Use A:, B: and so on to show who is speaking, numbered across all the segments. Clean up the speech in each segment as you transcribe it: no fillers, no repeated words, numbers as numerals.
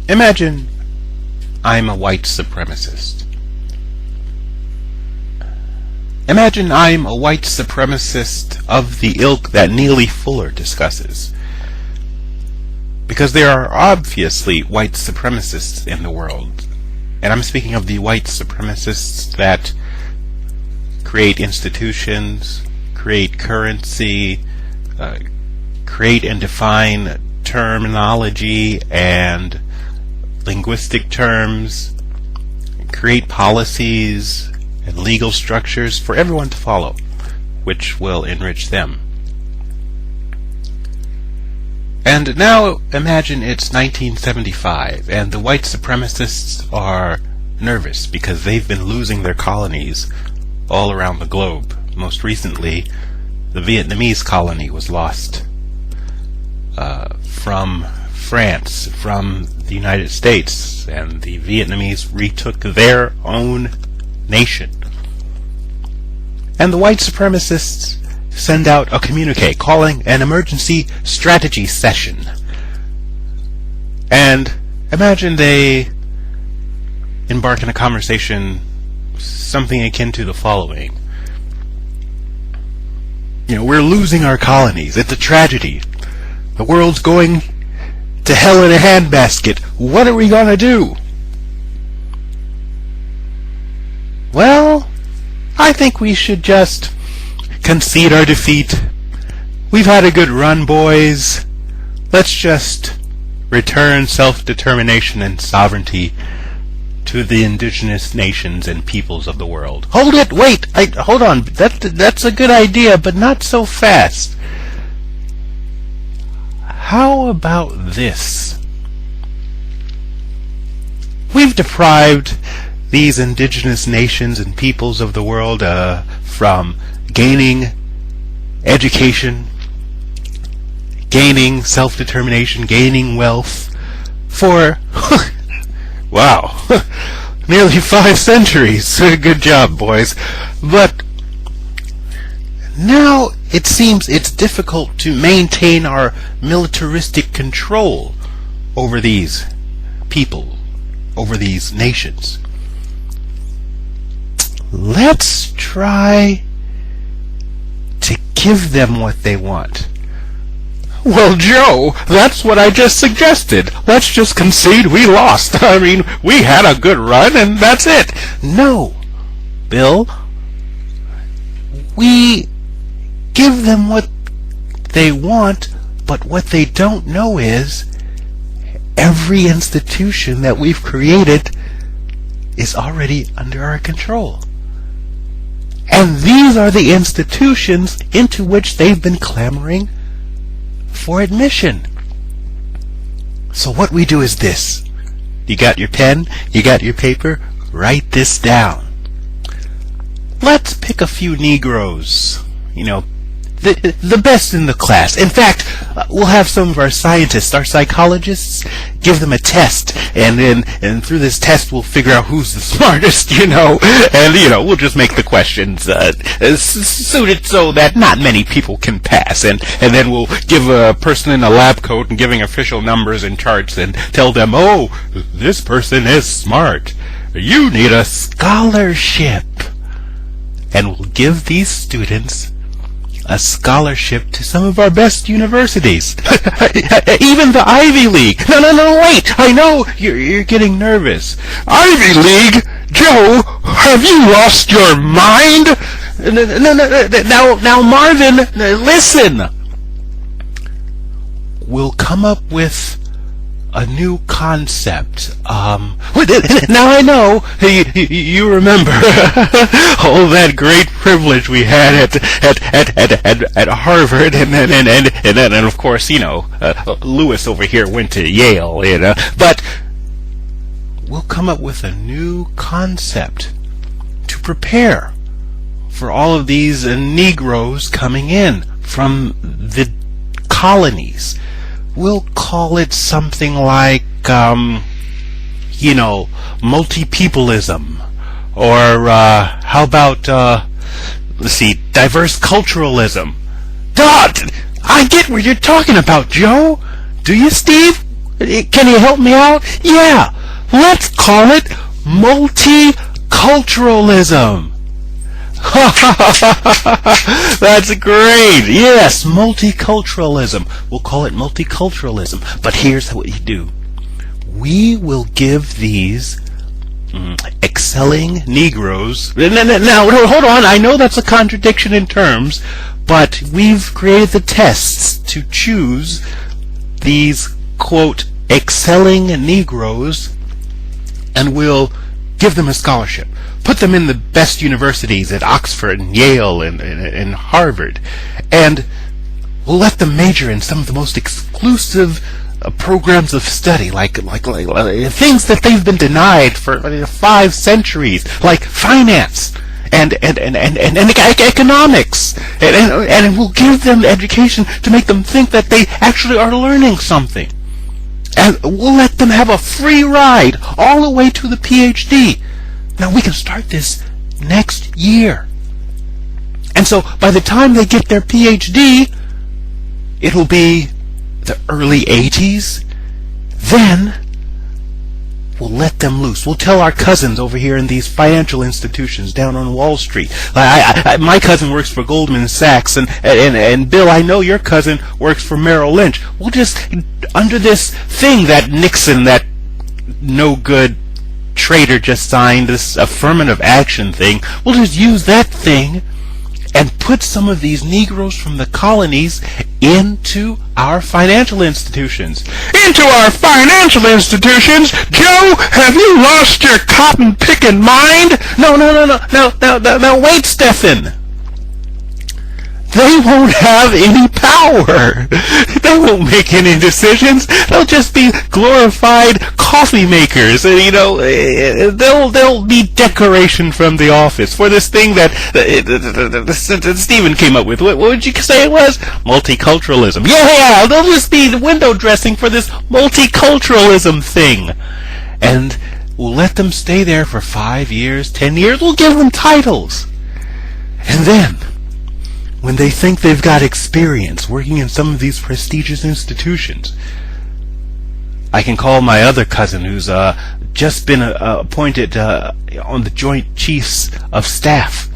A: Imagine I'm a white supremacist. Imagine I'm a white supremacist of the ilk that Neely Fuller discusses. Because there are obviously white supremacists in the world. And I'm speaking of the white supremacists that create institutions, create currency, create and define terminology and linguistic terms, create policies and legal structures for everyone to follow, which will enrich them. And now imagine it's 1975 and the white supremacists are nervous because they've been losing their colonies all around the globe. Most recently, the Vietnamese colony was lost from France, from the United States, and the Vietnamese retook their own nation. And the white supremacists send out a communique calling an emergency strategy session. And imagine they embark in a conversation something akin to the following. We're losing our colonies. It's a tragedy. The world's going to hell in a handbasket. What are we going to do? Well, I think we should just concede our defeat. We've had a good run, boys. Let's just return self-determination and sovereignty to the indigenous nations and peoples of the world. Hold it! Wait! Hold on. That's a good idea, but not so fast. How about this? We've deprived these indigenous nations and peoples of the world from gaining education, gaining self-determination, gaining wealth for, wow, nearly 5 centuries. Good job, boys. But now it seems it's difficult to maintain our militaristic control over these people, over these nations. Let's try to give them what they want. Well, Joe, that's what I just suggested. Let's just concede we lost. I mean, we had a good run and that's it. No, Bill. We give them what they want, but what they don't know is every institution that we've created is already under our control. And these are the institutions into which they've been clamoring for admission. So what we do is this. You got your pen? You got your paper? Write this down. Let's pick a few Negroes, the best in the class. In fact, we'll have some of our scientists, our psychologists, give them a test, and through this test we'll figure out who's the smartest, and we'll just make the questions suited so that not many people can pass, and then we'll give a person in a lab coat and giving official numbers and charts and tell them, oh, this person is smart. You need a scholarship. And we'll give these students a scholarship to some of our best universities. Even the Ivy League. No, wait! I know you're getting nervous. Ivy League? Joe, have you lost your mind? No, now Marvin, listen! We'll come up with a new concept. Now I know you remember all that great privilege we had at Harvard, and then of course Lewis over here went to Yale, But we'll come up with a new concept to prepare for all of these Negroes coming in from the colonies. We'll call it something like, multi-peopleism. Or, how about, diverse culturalism. Dot! I get what you're talking about, Joe! Do you, Steve? Can you help me out? Yeah, let's call it MultiCulturalism. That's great. Yes, multiculturalism. We'll call it multiculturalism. But here's what you do. We will give these excelling Negroes... Now, hold on. I know that's a contradiction in terms, but we've created the tests to choose these, quote, excelling Negroes, and we'll give them a scholarship. Put them in the best universities at Oxford and Yale and Harvard, and we'll let them major in some of the most exclusive programs of study, like things that they've been denied for 5 centuries, like finance and economics, and we'll give them education to make them think that they actually are learning something, and we'll let them have a free ride all the way to the PhD. Now, we can start this next year. And so by the time they get their PhD, it'll be the early 80s. Then we'll let them loose. We'll tell our cousins over here in these financial institutions down on Wall Street. My cousin works for Goldman Sachs, and Bill, I know your cousin works for Merrill Lynch. We'll just, under this thing that Nixon, that no good traitor, just signed, this affirmative action thing, we'll just use that thing and put some of these Negroes from the colonies into our financial institutions. Into our financial institutions? Joe, have you lost your cotton-picking mind? No, wait, Stephen. They won't have any power. They won't make any decisions. They'll just be glorified coffee makers. They'll be decoration from the office for this thing that Stephen came up with. What would you say it was? Multiculturalism. Yeah, they'll just be window dressing for this multiculturalism thing. And we'll let them stay there for 5 years, 10 years. We'll give them titles. And then, when they think they've got experience working in some of these prestigious institutions, I can call my other cousin who's just been appointed on the Joint Chiefs of Staff.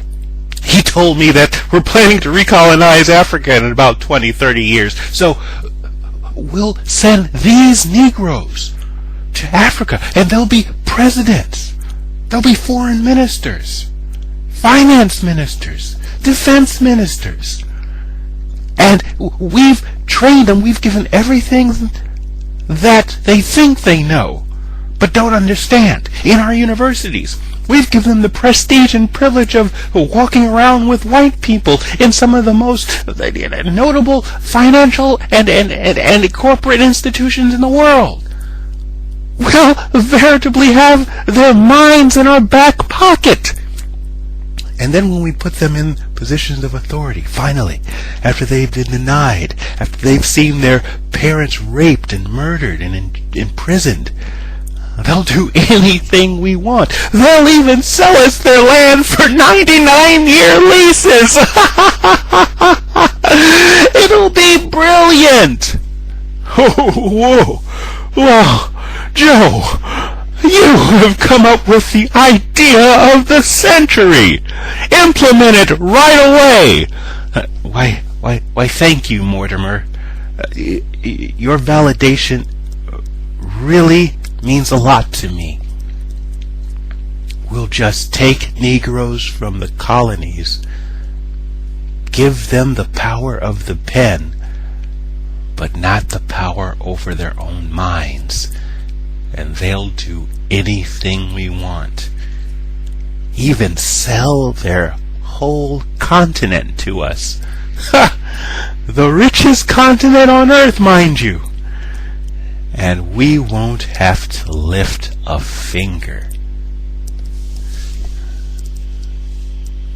A: He told me that we're planning to recolonize Africa in about 20, 30 years. So we'll send these Negroes to Africa, and they'll be presidents. They'll be foreign ministers, finance ministers, defense ministers. And we've trained them, we've given everything that they think they know, but don't understand. In our universities, we've given them the prestige and privilege of walking around with white people in some of the most notable financial and corporate institutions in the world. We'll veritably have their minds in our back pocket. And then when we put them in positions of authority, finally, after they've been denied, after they've seen their parents raped and murdered and imprisoned, they'll do anything we want. They'll even sell us their land for 99-year leases. It'll be brilliant. Oh, whoa, Joe, you have come up with the idea of the century. Implement it right away. Why, thank you, Mortimer. Your validation really means a lot to me. We'll just take Negroes from the colonies, give them the power of the pen, but not the power over their own minds. And they'll do anything we want. Even sell their whole continent to us. Ha! The richest continent on earth, mind you. And we won't have to lift a finger.